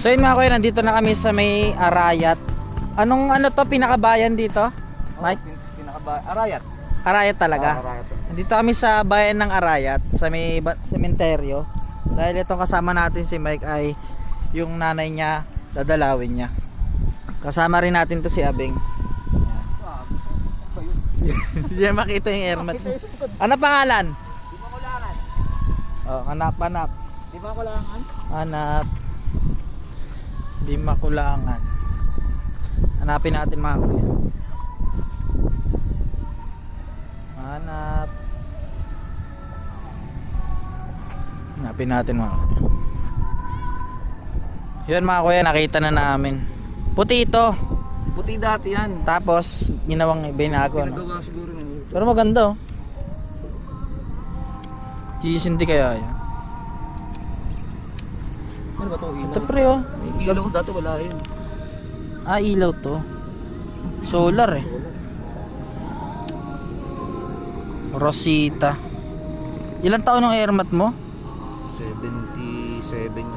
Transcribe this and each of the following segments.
So yun mga kuya, nandito na kami sa may Arayat. Anong ano to, pinakabayan dito? Mike? Arayat. Arayat talaga. Arayat. Nandito kami sa bayan ng Arayat, sa may sementeryo. Dahil itong kasama natin si Mike ay yung nanay niya, dadalawin niya. Kasama rin natin to si Abeng. Hindi niya makita yung airmat. Ano pangalan? Di ba kulangan? Oh, hanap. Di ba kulangan? Hanap. Di makulangan. Hanapin natin mga kuya. Hanap. Hanapin natin mga kuya. Yun mga kuya, nakita na namin. Puti ito. Puti dati yan. Tapos ginawang binago, no? Pinagawa siguro ng Pero maganda, oh. Hindi kaya yan. Ano ba ito? Ilaw? Ito pre, oh. Ilaw dati wala yun. Ah, ilaw to. Solar eh. Rosita. Ilang taon ang airmat mo? 77 yun.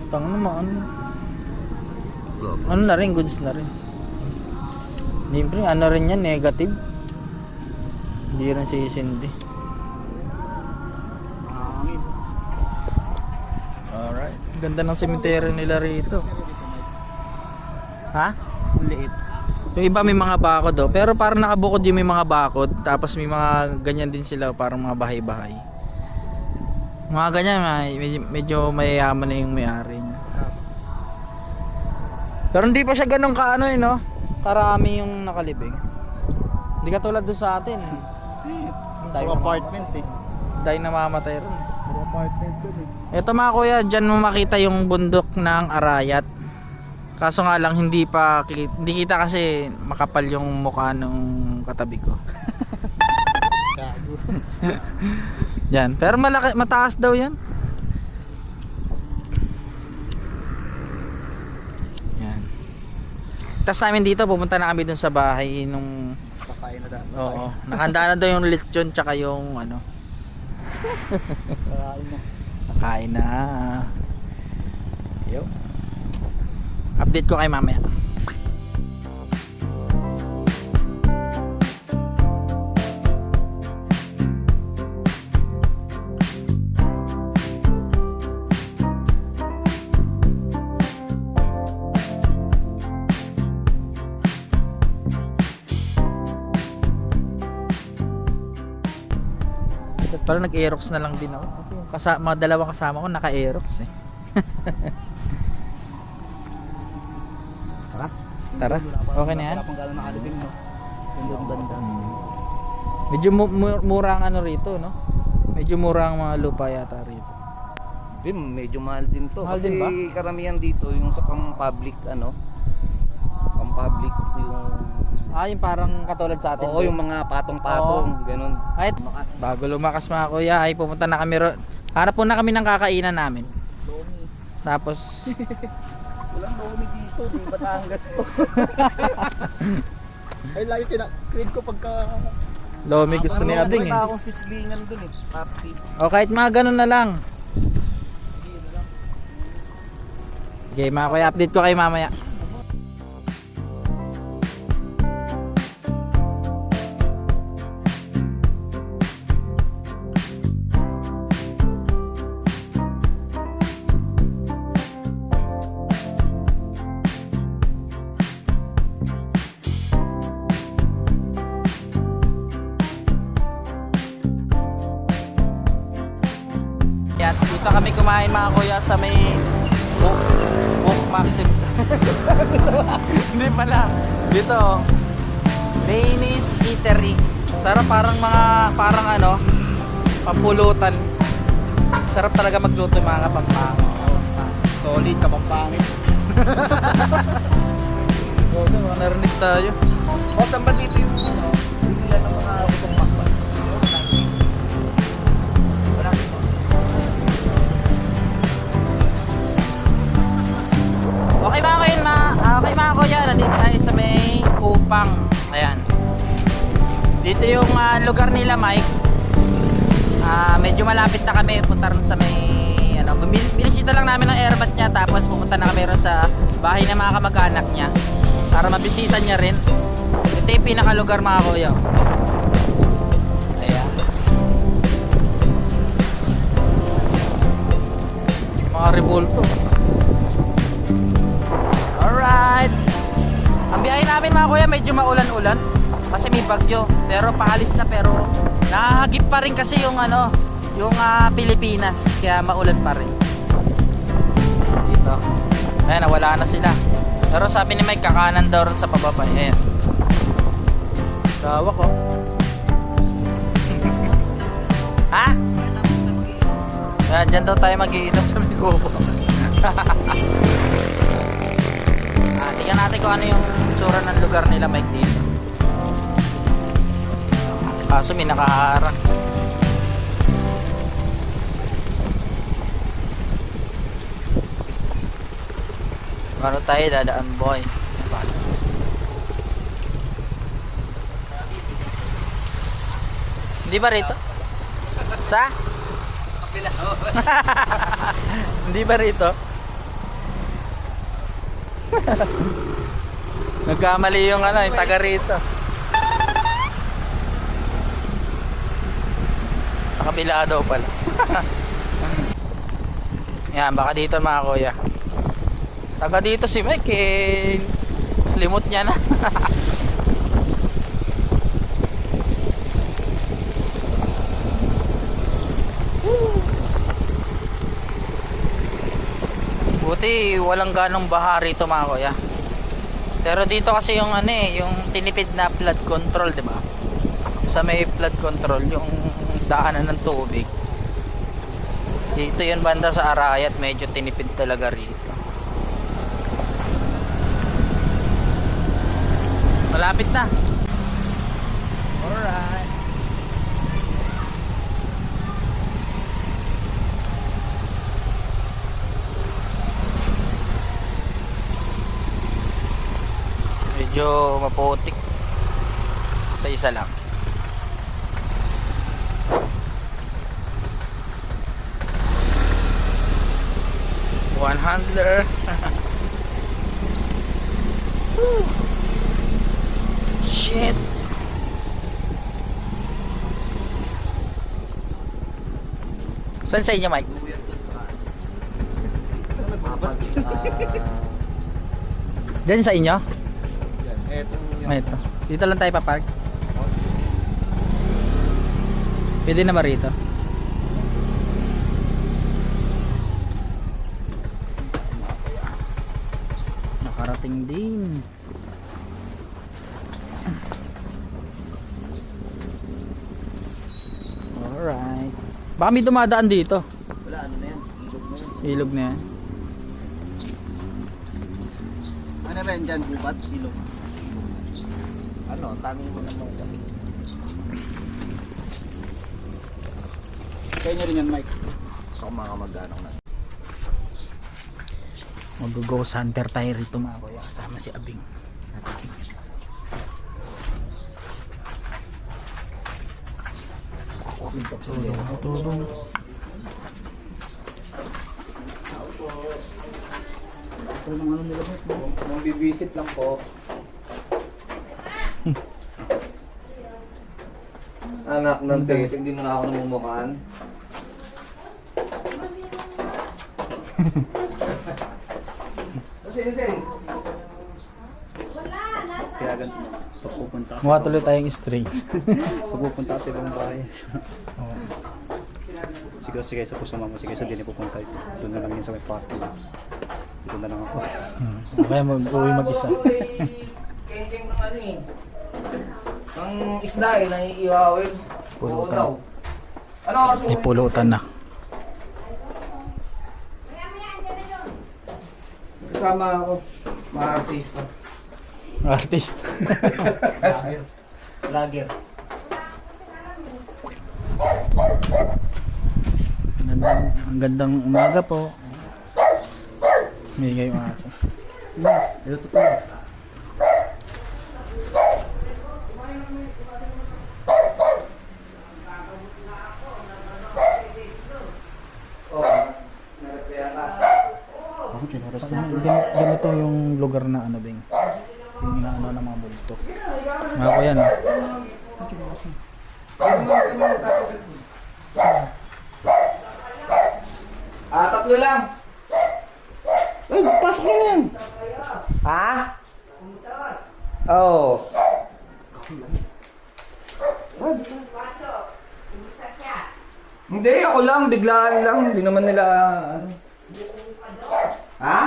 Tang naman. Ano na rin, goods na rin. Siyempre, ano rin yan, negative. Hindi rin sisindi. Hangin. Alright. Ganda ng cemetery nila rito. Ha? Liit. Yung iba may mga bakod, oh. Pero parang nakabukod yung may mga bakod. Tapos may mga ganyan din sila, parang mga bahay-bahay. Mga ganyan, medyo mayayaman na yung may-ari niya. Pero hindi pa siya ganun kaano, no? Karami yung nakalibing. Hindi katulad doon sa atin. Puro apartment eh. Dahil namamatay rin. Puro apartment dun eh. Ito mga kuya, dyan mo makita yung bundok ng Arayat. Kaso nga lang hindi kita kasi makapal yung mukha ng katabi ko. Gago. Yan, pero mataas daw yan. Yan. Tapos namin dito, pupunta na kami dun sa bahay nung... Kakain na dati. Oo, nakahanda na daw yung lechon tsaka yung ano. Kakain na. Nakain na. Yo. Update ko kay mamaya. Parang nag-aerox na lang din ako kasi yung mga dalawang kasama ko naka-aerox eh. Tara. Okay na yan. Wala pang gano'n nakalibing no. Ganda banda. Medyo mura ang ano rito, no? Medyo mura ang mga lupa yata rito. Din medyo mahal din to. Mahal Kasi din ba? karamihan dito yung sa pang-public ano. Pang-public yung Yung parang katulad sa atin. oo, yung mga patong-patong, ganun. Kahit bago lumakas mga kuya ay pupunta na kami hanap po na kami ng kakainan namin. Lomi. Tapos Walang lomi dito, di Batangas to. Ay lagi crave ko pagka Lomi gusto ni Abing eh. Wala akong sislingan dun eh. Papsi. O kahit mga ganun na lang. Okay mga kuya, update ko kayo mamaya. Yan, dito kami kumain mga kuya sa may Book Maxim. Hindi pala. Dito, Lainey's Eatery. Sarap, parang ano, pampulutan. Sarap talaga magluto yung mga Kapampangan. Solid Kapampangit. Oo, narinig tayo. O saan ba dito yung bilihan ng mga utong makbal? Wala dito. Okay mga kuya, nandito tayo sa may Kupang. Ayan. Dito yung lugar nila Mike. Medyo malapit na kami punta rin sa may Binisita lang namin ang airmat niya, tapos pumunta na kami ron sa bahay ng mga kamag-anak niya para mabisita niya rin. Ito yung pinakalugar mga kuya. Ayan. Mga rebulto. Alright. Ang biyahe namin mga kuya medyo maulan-ulan kasi may bagyo, pero paalis na, pero nakahagip pa rin kasi yung ano, yung Pilipinas, kaya maulan pa rin dito. Ayan, nawala na sila, pero sabi ni Mike kakanan daw rin sa pababa. Ayan, gawa ko. Ha? Ayan, dyan daw tayo mag-iinom sa Migobo. Tingnan natin kung ano yung tsura ng lugar nila Mike dito. Kaso may nakaharang. Paano tayo dadaan boy? Hindi ba rito? Sa? Hindi ba rito? Nagkamali yung ano, yung taga rito. Sa kabila daw pala. Yan, baka dito mga kuya. Taga dito si Mike eh, limot niya na. Buti walang ganong baha rito mga kuya. Pero dito kasi yung ano eh, yung tinipid na flood control, di ba? Sa may flood control, yung daanan ng tubig. Dito yun banda sa Arayat, medyo tinipid talaga rito. Malapit na. Alright. Medyo maputik. Sa isa lang. One handler. Shit. Saan sa inyo, Mike? Diyan sa inyo? Ito. Dito lang tayo papark. Pwede na ba rito? Nakarating din. Alright. Baka may dumadaan dito. Wala, ano na yan? Ilog na yan. Ilog na yan. Ano ba yan dyan? Gubat? Ilog. Ano? Taming mo naman dyan. Kaya nyo rin yan, Mike. So, mga kamag-anong na. Mag-ghost hunter tayo rito mga kuya. Kasama si Abing. Tulong. Ito yung ano nila, Mike. Nung bibisit lang po. Anak ng tit, hindi mo na ako namumukaan. Kaya ganito. Pag pupunta kasi. Mukha tuloy tayong stray. Pag pupunta kasi ng bahay. Sige, sige, sa puso mama. Sige, sa din pupunta. Doon na lang yun sa may party. Dito na lang ako. Kaya mag-uwi mag-isa. Keng-keng ng ano eh. Ang isda eh, naiiwawin. Pulutan. daw. Ano oras May pulutan na. Kasama ako, mga artista. Artist. Lager. Ang gandang umaga po. May ngayong aso. Ito to. Oh, Chineras na ito. Ganito yung lugar na ano, Bing. Yung inaano ng mga multo. Mga ko yan, ah. Tatlo lang. Ay, pasok na yan. Ha? Oo. Hindi, ako lang. Biglaan lang. Hindi naman nila, ano. Ha?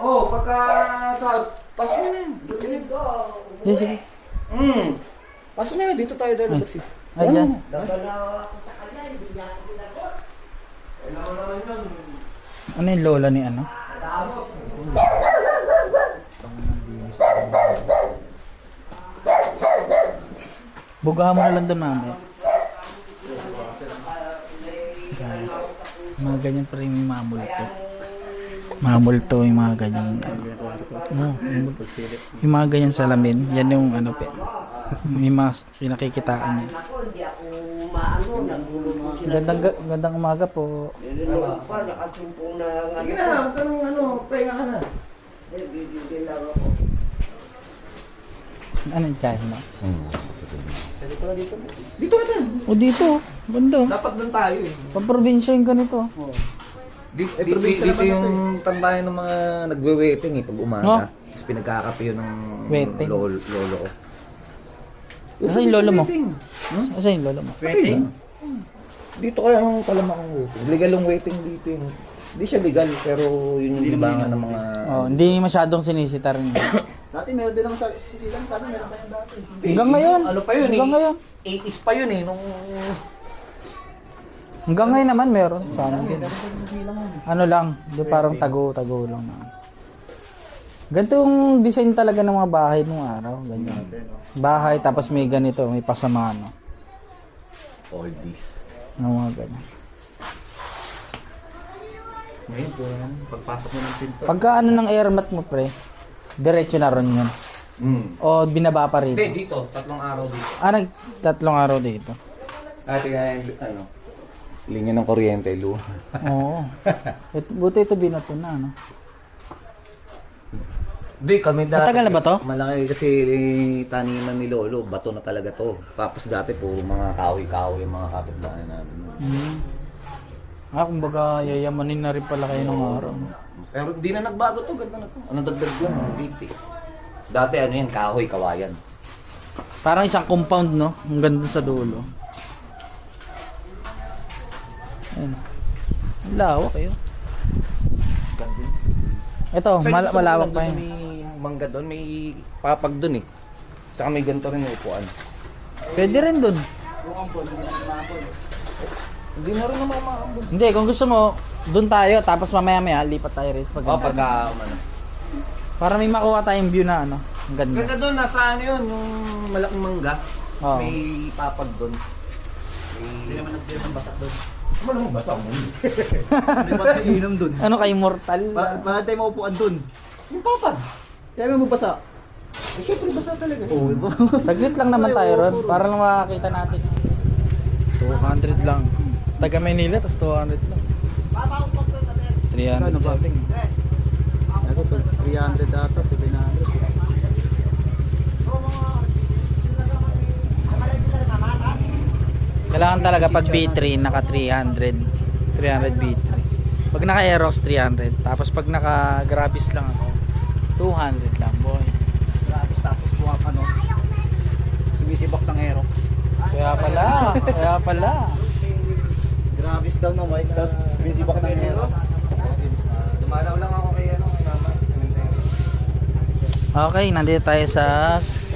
Oh, pagka sa... Pasok na yan. Sige, sige. Pasok na yan. Dito tayo dahil kasi. Ay, dyan. Ano yung lola ni ano? Bugahan mo na lang doon, mami. Mga ganyan pa rin yung mga multo. Mga multo, yung mga ganyan. Ano, yung mga ganyan salamin, yan yung ano pe. May mga kinakikitaan niya. Gandang umaga po. Sige na, huwag ka nung ano, pahinga ka na. Ano yung tsahin mo? Dito na dito. Dito ka dyan. O dito, banda. Dapat doon tayo eh. Pamprobinsya yung ganito. Dito yung tambayan ng mga nagwe-waiting eh pag umaga. No? Tapos pinagkakape yun ng Waiting. lolo ko. Asan yung lolo mo? Waiting. Asan yung lolo mo? Waiting? Dito kaya ang kalamakang waiting. Legal yung waiting dito yun. Hindi siya legal pero yun yung libangan ng mga... Oh, hindi masyadong sinisitar niya. Dati meron din naman sa sisilang sabi meron pa yan dati. Hanggang ngayon. Ano pa yun Hanggang ngayon. 80s pa yun eh nung... Hanggang ngayon naman meron. Sana din. Ano lang, di parang tago lang na. Ganito yung design talaga ng mga bahay nung araw. Ganyan. Bahay tapos may ganito, may pasamano. Oldies. Ng mga ganyan. Ngayon po yan, pagpasok mo ng pinto. Pagka ano ng airmat mo pre, diretso na ron yun. O binaba pa rito. Hindi, dito. 3 araw dito. Tatlong araw dito. Ate nga ano, linya ng kuryente, lu. Oo. Buti ito binato na, no? Hindi, kami dati. Matagal na ba to? Malaki kasi taniman ni Lolo, bato na talaga to. Tapos dati puro mga kahoy-kahoy yung mga kapitbahay namin. Kumbaga yayamanin na rin pala kayo ng araw. Pero di na nagbago to, ganda na to. Ano dagdag lang, dito. Dati ano yan, kahoy, kawayan. Parang isang compound, no? Ang ganda sa dulo. Ayun. Ang lawak yun. Ganda. Ito, malawak pa yun. May mangga doon, may papag doon eh. Saka may ganito rin yung upuan. Pwede rin dun. Hindi na rin naman maambon. Hindi, kung gusto mo, dun tayo, tapos mamaya-maya, lipat tayo rin. Pagka ano. Para may makuha tayong view na ano. Ang ganda. Ganda doon, nasa ano yun, yung malaking mangga. Oo. May papag doon. Hindi naman nagtiram ng basak doon. Ano naman basak mo? Hindi ba tayo inom doon? Ano kay Immortal? Bakit tayo maupuan doon? Yung papag. Kaya mo magbasa. Eh syempre basa talaga. Oo, diba? Saglit lang naman tayo ron. Para lang makakita natin. 200 lang. Taga Manila, tas 200 lang. 300 shopping. Ako to, 300 data, 700. Kailangan talaga pag B3, naka 300. 300 B3. Pag naka Aerox, 300. Tapos pag naka Gravis lang ako, 200 lang, boy. Grabe, tapos buha pa no. Sumisibak ng Aerox. Kaya pala. Gravis daw no, Mike. Tapos sumisibak ng Aerox. Dumalaw lang ako kay ano, kay mama. Okay, nandito tayo sa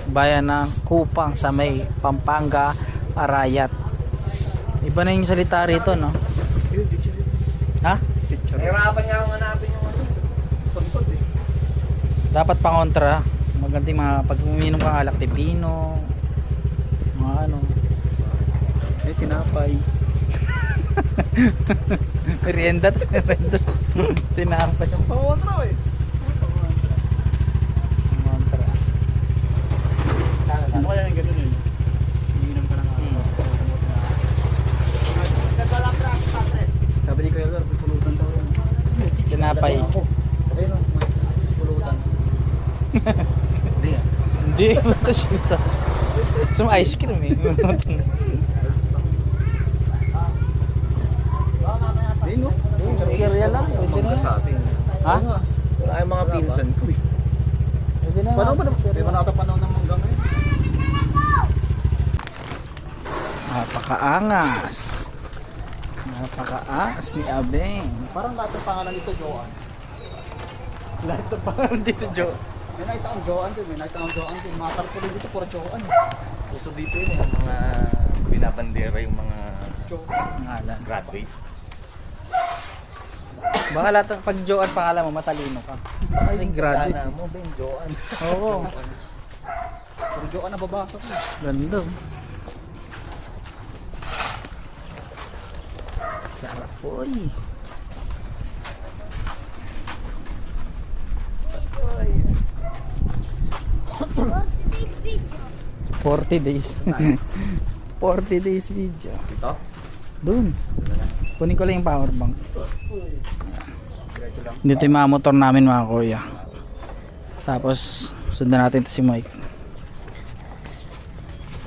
bayan ng Kupang sa may Pampanga, Arayat. Iba na yung salita rito, no? Ha? Nahirapan niya akong hanapin yung ano. Pagpag eh. Dapat pangontra. Maganda yung mga pag uminom kang alak pipino. Mga ano. Eh, tinapay. Meriendat. Tinapay. Pawag na eh. Pangontra. Ano kaya yung ganun yun? Iinom ka ng Sabi ni Kuya Lord, pulutan daw yun. Some ice cream eh. Ayun no? Cereal lang, pwede na. Sa atin. Ha? Wala yung mga pinsan ko eh. Pwede na. Paano ba naman? Di ba nakatapanaw ng mangga ngayon? Napakaangas. Napakaangas ni Abeng. Parang lahat ng pangalan nito, Joan. Lahat ng pangalan dito, Joe. May nakita akong Joan din, may nakita akong Joan din. Mga tarpulin dito, puro Joan. Uso dito yun yung mga binabandera yung mga Pangalan. graduate. Baka lahat ng pag Joe at pangalan mo, matalino ka. Ay, graduate. Sana mo, Ben, Joan. Oo. Puro Joan na babasa ko. Ganda. Sarap po eh. 40 days. 40 days video. Ito? Doon. Kunin ko lang yung power bank. Dito yung mga motor namin mga kuya. Tapos sundan natin ito si Mike.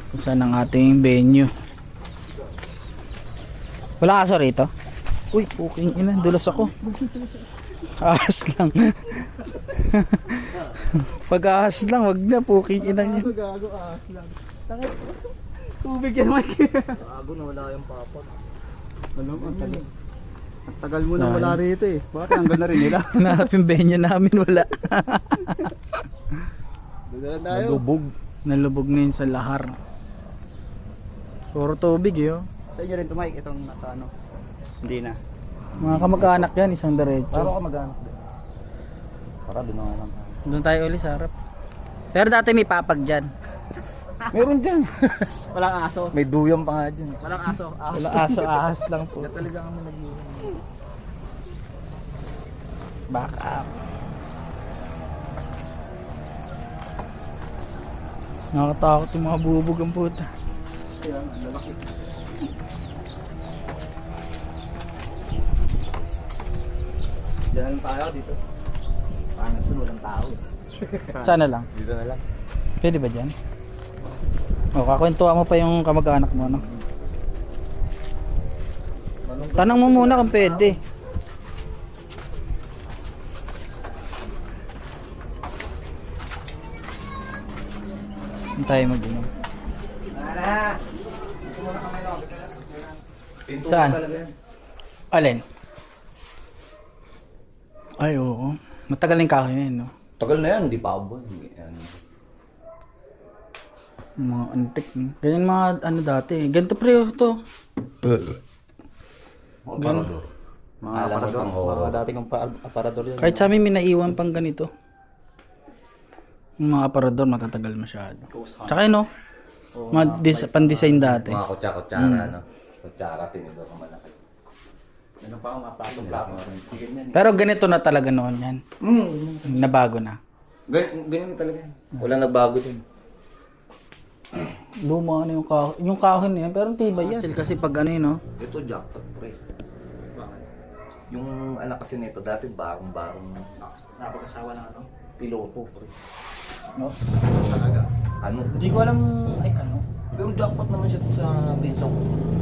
Kung saan ang ating venue. Wala kaso rito? Uy, puking ina, dulas ako. Ahas lang. Pag ahas lang, wag na, puking ina niya. Gago, ahas lang. Tangit. Tubig yan, Mike. Gago na wala yung papa. Ano, ang tagal mo nang wala rito eh. Bakit hanggang na rin nila? Hanap yung venue namin, wala. Doon na tayo. Lubog. Nalubog na yun sa lahar. Puro tubig yun. Sa inyo rin to, Mike, itong nasa ano. Hindi na. Mga kamag-anak yan, isang diretso. Para ka mag-anak din. Para doon ako lang. Doon tayo ulit sa harap. Pero dati may papag dyan. Meron dyan. Walang aso. May duyang pa nga dyan. Walang aso. Ahas. Wala aso, ahas lang po. Kaya talaga kami nag-iwan. Back up. Nakakatakot yung mga bubog ang puta. Kaya, ang lalaki. Diyan na lang tayo dito. Pangat doon, walang tao. Sana lang. Dito na lang. Pwede ba dyan? O, kakwentuhan mo pa yung kamag-anak mo, no? Tanong mo muna kung pwede. Hindi tayo mag-inom. Pinto Saan? talaga yan. Alin? Ay, oo. Matagal na yung kahoy na yun, no? Tagal na yan, di pa ako. Yan. Mga antik. No? Ganyan mga ano dati. Ganito pre, to. Mga aparador. Mga Alam mo aparador. pang horror. Mga dating aparador yan. Kahit sa amin may naiwan pang ganito. Yung mga aparador matatagal masyado. Tsaka yun, no? Mga pan-design dati. Mga kutsa-kutsara, no? Kutsara, tinidor ng malaki. Ano pa ako mapasok lang. Pero ganito na talaga noon yan. Nabago na. Ganyan na talaga yan. Walang nagbago din. Luma na yung kahoy. Yung kahoy na yan, pero tibay yan. Kasi pag ano yun, no? Ito jackpot, pre. Yung anak kasi nito dati barong-barong Napag-asawa ng ano. piloto, pre. No? Talaga. Ano? Hindi ko alam, ay ano. Pero jackpot naman siya sa Vincent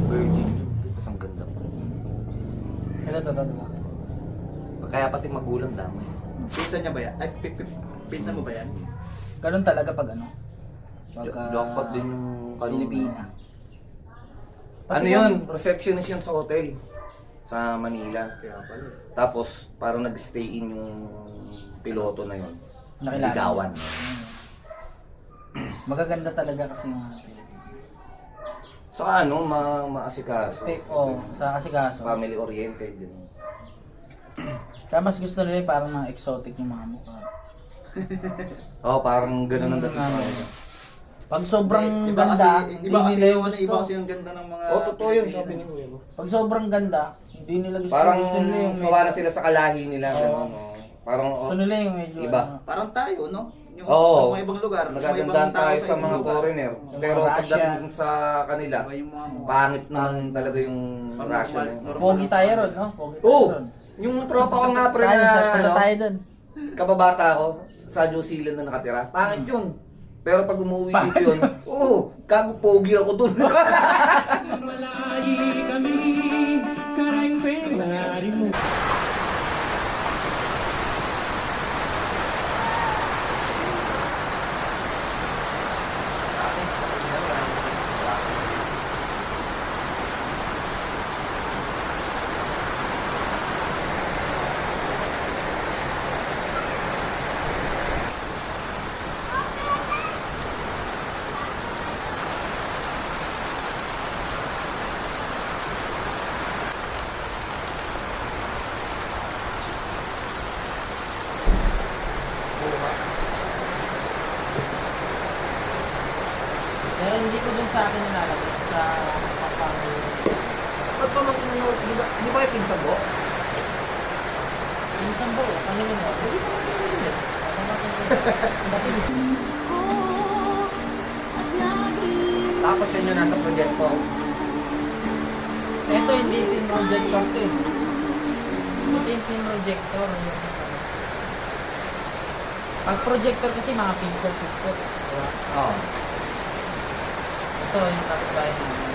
Virgin. Tapos ang ganda, pre. Ito. Kaya pati magulang dami. Pinsan niya ba yan? Ay, pinsan mo ba yan? Ganun talaga pag ano. Pagka Jackpot din yung kanina. Pilipina. Ano yun? Receptionist yun sa hotel. Sa Manila. Kaya pala. Tapos parang nag-stay in yung piloto na yun. Nakilala. Ligawan. Magaganda talaga kasi yung mga Pilipina. Saka ano, maasikaso. Sa kasikaso. Family oriented din. Kaya mas gusto nila yung parang mga exotic yung mga mukha. Oo, parang gano'n ang dating Ano, sa kanya. Pag sobrang Iba kasi, ganda, iba hindi kasi nila yung gusto. iba kasi yung ganda ng mga Oo, totoo yun, Pilipino. sabi ni Kuya. Pag sobrang ganda, hindi nila gusto. Parang gusto nila yung sawa na sila sa kalahi nila. Oo. Gano'n, no? Parang Gusto nila yung medyo Iba. ano. Parang tayo, no? Yung Oo. mga ibang lugar. mga nagagandaan ibang tao tayo sa ibang mga lugar. foreigner. Sa Pero mga pagdating sa kanila, Iba yung mga mukha. pangit naman talaga yung Parang Russian. normal- eh. normal Pogi lang tayo sa- ron, no? Pogi tayo Oo! ron. Yung tropa ko nga pre Saan na sa punta ano, tayo dun? kababata ko sa New Zealand na nakatira. Pangit yun. Pero pag umuwi dito yun, gago pogi ako dun. Pero hindi ko dun sa akin nilalagay. Sa papang... Ba't pa mang inanong, di ba yung pinsan mo? Minsan po, pangilin mo. Hindi ko pangilin. Tapos yun yung nasa proyekto. Ito hindi team projector to eh. Ito yung team projector. Pag projector kasi mga picture. Diba? Oo. Ito yung kapitbahay namin.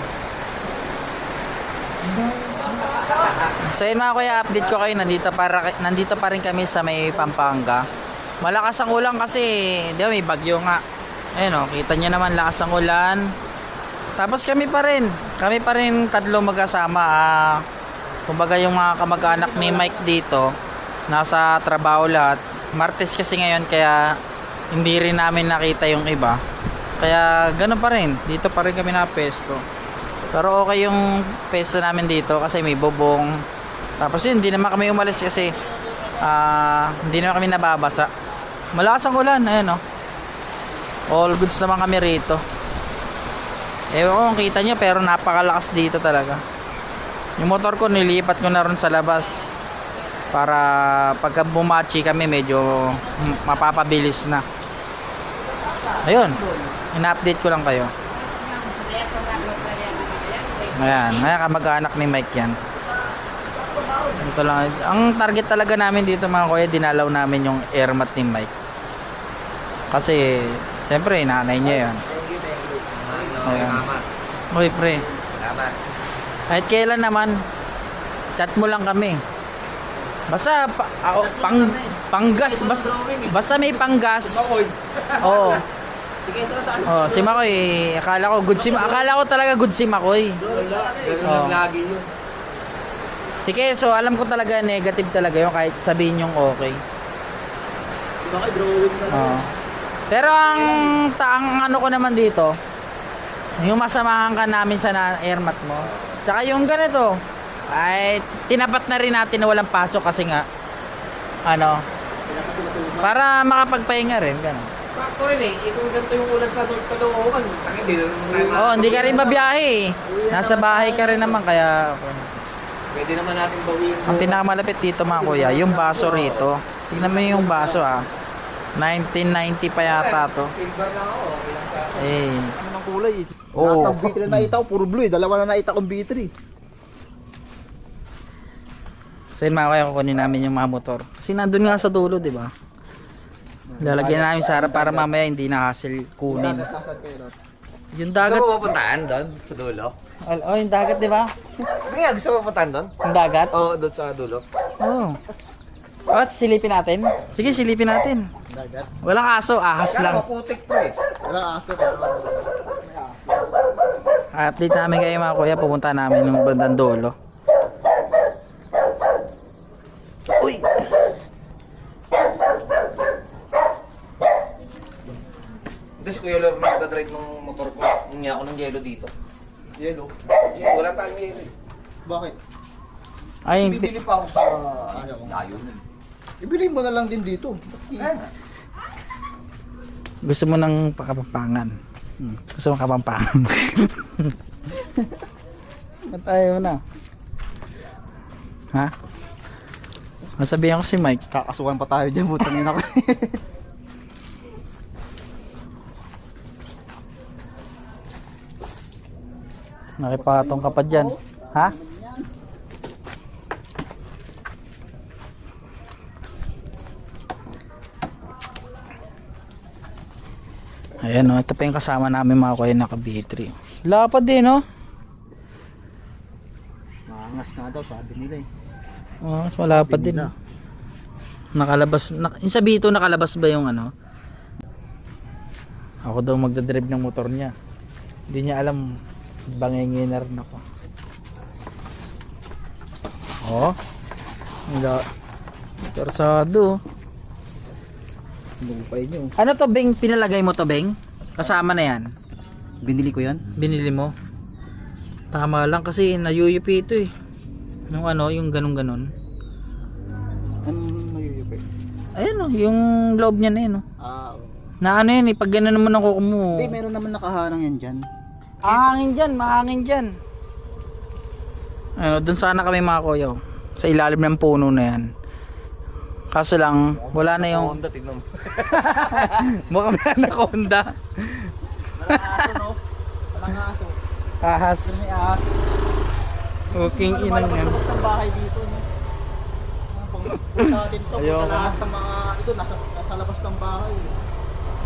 So yun mga kuya, update ko kayo, nandito pa rin kami sa may Pampanga. Malakas ang ulan kasi, di ba may bagyo nga. Ayun o, kita nyo naman lakas ang ulan. Tapos kami pa rin tatlo magkasama. Kumbaga yung mga kamag-anak ni Mike dito, nasa trabaho lahat. Martes kasi ngayon kaya hindi rin namin nakita yung iba. Kaya ganun pa rin, dito pa rin kami na pesto. Pero okay yung pesto namin dito kasi may bubong. Tapos yun, hindi naman kami umalis kasi hindi naman kami nababasa. Malakas ang ulan, ayun o. All goods naman kami rito. Ewan ko kung kita nyo pero napakalakas dito talaga. Yung motor ko nilipat ko na ron sa labas para pagka bumachi kami medyo mapapabilis na. Ayun, ina-update ko lang kayo. Ayan, kamag-anak ni Mike yan. Ito lang. Ang target talaga namin dito mga kuya, dinalaw namin yung airmat ni Mike. Kasi, siyempre, nanay niya yan. Ayan. Uy, pre. Salamat. Kahit kailan naman, chat mo lang kami. Basta, panggas. Basta may panggas. Oo. Oh, si Makoy, akala ko talaga good si Makoy. Ganun lang lagi yun. Si Keso, alam ko talaga negative talaga yun kahit sabihin yung okay. Oh. Pero ang ano ko naman dito, yung masamahan ka namin sa airmat mo. Tsaka yung ganito, ay tinapat na rin natin na walang pasok kasi nga ano, para makapagpahinga rin, gano'n. Sakto rin eh. Kung ganito yung ulan sa Caloocan, Hindi ka rin mabiyahe eh. Nasa bahay ka rin naman kaya pwede naman natin bawiin. ang pinakamalapit dito mga kuya, yung baso rito. Tingnan mo yung baso 1990 pa yata to. Silver lang ako. Okay lang sa akin. Eh. Ano ng kulay eh. Oo. Lahat ng beater na nakita ko, puro blue eh. Dalawa na nakita kong beater eh. So yun mga kuya, kukunin namin yung mga motor. Kasi nandun nga sa dulo, di ba? Lalagyan namin sa harap para mamaya hindi na hassle kunin. Yung dagat. Gusto mo mapuntaan doon? Sa dulo? Oh, yung dagat, di ba? Hindi nga, gusto mo mapuntaan doon? Yung dagat? Oo, doon sa dulo. Oo. Oh, silipin natin. Sige, silipin natin. Dagat. Walang aso, ahas Kaya lang. maputik to eh. Walang aso pero may aso. Update namin kayo mga kuya, pupunta namin ng bandang dulo. Uy! Hindi si Kuya Lor nagdadrive ng motor ko. Hindi ako ng yelo dito. Yellow. Wala tayong yelo eh. Bakit? Ay, Bibili pa ako sa Ayaw. layo nun. Ibili mo na lang din dito. gusto mo ng pakapampangan. Gusto mo kapampangan. Ba't ayaw na? Ha? Masabihan ko si Mike. Kakasukan pa tayo dyan, butangin ako. Nakipatong ka pa dyan. Ha? Ayan o, ito pa yung kasama namin mga kuya naka B3. Lapad din no? Maangas nga daw, sabi nila eh. Mas malapad din. Nakalabas, yung sa B2 nakalabas ba yung ano? Ako daw magdadrive ng motor niya. Hindi niya alam, banginginar na ko. Oh. Torsado. Lupay nyo. Ano to, Beng? Pinalagay mo to, Beng? Kasama na yan. Binili ko yan? Binili mo. Tama lang kasi nayuyupi ito eh. Yung ano, yung ganun-ganon. Anong nayuyupi? Ayan o, yung loob niya na yun o. Na ano yun eh, pag gano'n naman ang kuko mo. Hindi, meron naman nakaharang yan dyan. Mahangin dyan, mahangin dyan. Ano, dun sana kami mga kuya. Sa ilalim ng puno na yan. Kaso lang, wala na yung... Honda, tignan mo. Mukhang may anaconda. Walang aso, no? Walang aso. Ahas. May aso. Cooking inang yan. Labas ng bahay dito, no? Punta natin to, Ayoko punta lahat ng mga ito, nasa labas ng bahay.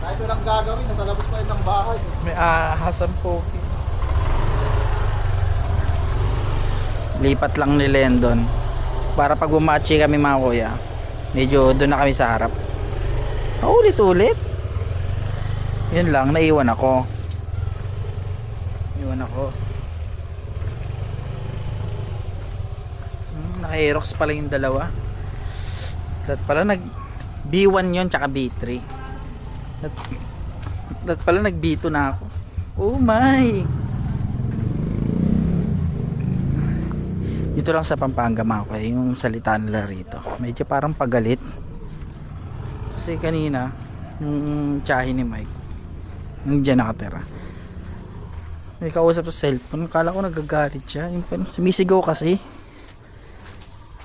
Kahit walang gagawin, nasa labas pa rin ng bahay. May ahas ang cooking. Lipat lang nila yan doon. Para pag bumachi kami mga kuya, medyo doon na kami sa harap. Ulit-ulit. Yun lang, naiwan ako. Naka-Aerox pala yung dalawa. At pala nag B1 yun tsaka B3. At pala nag B2 na ako. Oh my. Dito lang sa Pampanga mga kuya, yung salita nila rito. Medyo parang pagalit. Kasi kanina yung tsahe ni Mike yung dyan nakatira. May kausap sa cellphone. Kala ko nagagalit siya. Yung sumisigaw kasi.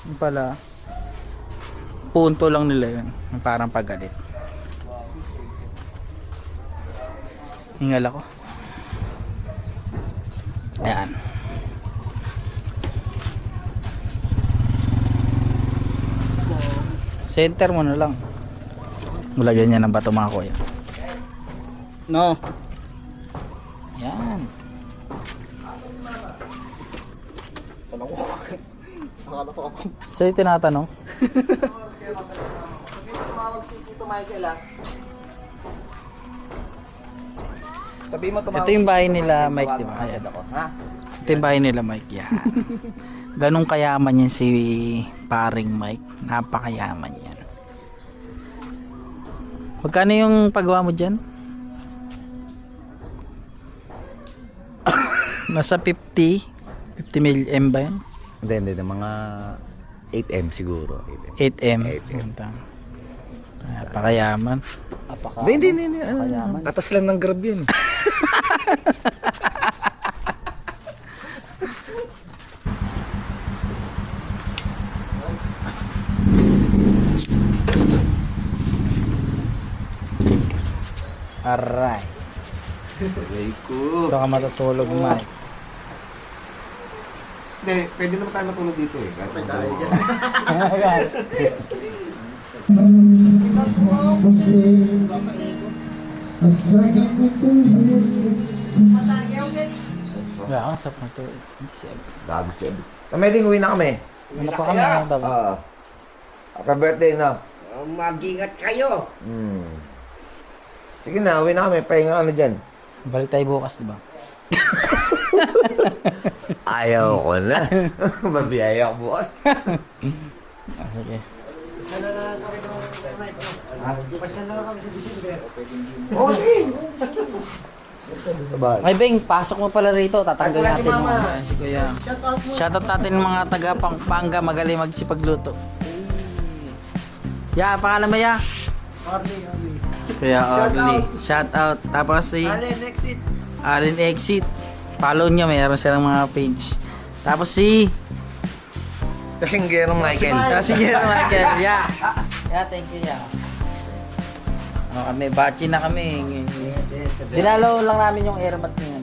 Yung pala punto lang nila yun. Yung parang pagalit. Hingal ako. Ayan. Center mo na lang. Mulagyan niya ng bato mga kuya. No. Yan. Akala ko ako. So yung tinatanong. Tumawag si Tito Michael ah. Sabi mo tumawag. Ito yung bahay nila Mike, di ba? Tawagan Ayan. ako. Ha? Ito yung bahay nila Mike. Yan. Ganong kayaman yan si paring Mike. Napakayaman yan. Magkano yung paggawa mo dyan? Nasa 50 ml ba yan? Hindi. Mga 8M siguro. 8M. 8M. Napakayaman. Hindi. Kayaman. Katas lang ng grab yun. Aray. Very cool. Ito ka matutulog Mike. Hindi, pwede naman tayo matulog dito eh. Kahit tayo dyan. Wala kang sap na ito. Gago siya. Kameding, uwi na kami. Ano pa kami mga baba? Happy birthday na. Mag-ingat kayo. Sige na, uwi na kami. Pahinga ka na dyan. Balik tayo bukas, diba? Ayaw ko na. Mabiyaya ko bukas. Sige. Oo, sige. Sa bahay. Ay, Beng, pasok mo pala rito. Tatanggal natin yung mga si Kuya. Shoutout natin yung mga taga Pampanga. Magaling magsipagluto. Ya, pangalan mo ya? Kuya Orly. Shoutout. Tapos si Allen Exit. Follow nyo. Mayroon silang mga page. Tapos si Kasinggero Michael. sige Michael. Ya. Ya, thank you ya. Kami, bachi na kami. Dinalaw lang namin yung airbat niya.